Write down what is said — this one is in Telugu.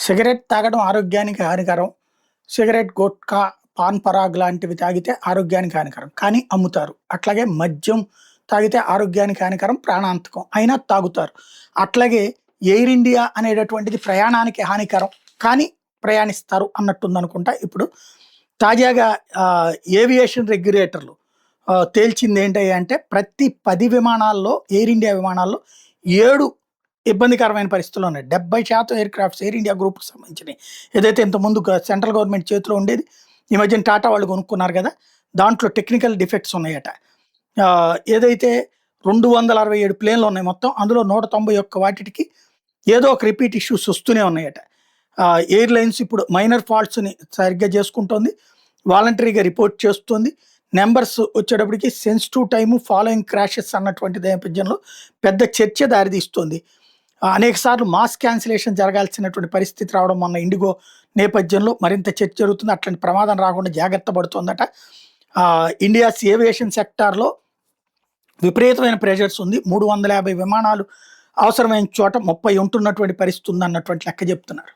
సిగరెట్ తాగడం ఆరోగ్యానికి హానికరం. సిగరెట్, గుట్కా, పాన్ పరాగ్ లాంటివి తాగితే ఆరోగ్యానికి హానికరం. కానీ అమ్ముతారు. అట్లాగే మద్యం తాగితే ఆరోగ్యానికి హానికరం, ప్రాణాంతకం. అయినా తాగుతారు. అట్లాగే ఎయిర్ ఇండియా అనేటటువంటిది ప్రయాణానికి హానికరం. కానీ ప్రయాణిస్తారు అన్నట్టుందనుకుంటా. ఇప్పుడు తాజాగా ఏవియేషన్ రెగ్యులేటర్లు తేల్చింది ఏంటంటే ప్రతి 10 విమానాల్లో ఎయిర్ ఇండియా విమానాల్లో 7 ఇబ్బందికరమైన పరిస్థితులు ఉన్నాయి. 70% ఎయిర్ క్రాఫ్ట్స్ ఎయిర్ ఇండియా గ్రూప్‌కి సంబంధించినయి. ఏదైతే ఇంతకుముందు సెంట్రల్ గవర్నమెంట్ చేతిలో ఉండేది. ఈ మధ్యన టాటా వాళ్ళు కొనుక్కున్నారు కదా! దాంట్లో టెక్నికల్ డిఫెక్ట్స్ ఉన్నాయట. ఏదైతే 267 ప్లేన్‌లు ఉన్నాయి మొత్తం. అందులో 191 వాటికి ఏదో ఒక రిపీట్ ఇష్యూస్ వస్తూనే ఉన్నాయట. ఎయిర్‌లైన్స్ ఇప్పుడు మైనర్ ఫాల్ట్స్‌ని సరిగ్గా చేసుకుంటోంది. వాలంటరీగా రిపోర్ట్ చేస్తుంది. నంబర్స్ వచ్చేటప్పటికి సెన్సిటివ్ టైము, ఫాలోయింగ్ క్రాషెస్ అన్నటువంటి నేపథ్యంలో పెద్ద చర్చ దారితీస్తుంది. అనేక సార్లు మాస్ క్యాన్సిలేషన్ జరగాల్సినటువంటి పరిస్థితి రావడం మొన్న ఇండిగో నేపథ్యంలో మరింత చర్చ జరుగుతుంది. అట్లాంటి ప్రమాదం రాకుండా జాగ్రత్త పడుతోందట. ఇండియాస్ ఏవియేషన్ సెక్టార్‌లో విపరీతమైన ప్రెషర్స్ ఉంది. 350 విమానాలు అవసరమైన చోట 30 ఉంటున్నటువంటి పరిస్థితి ఉందన్నటువంటి లెక్క చెప్తున్నారు.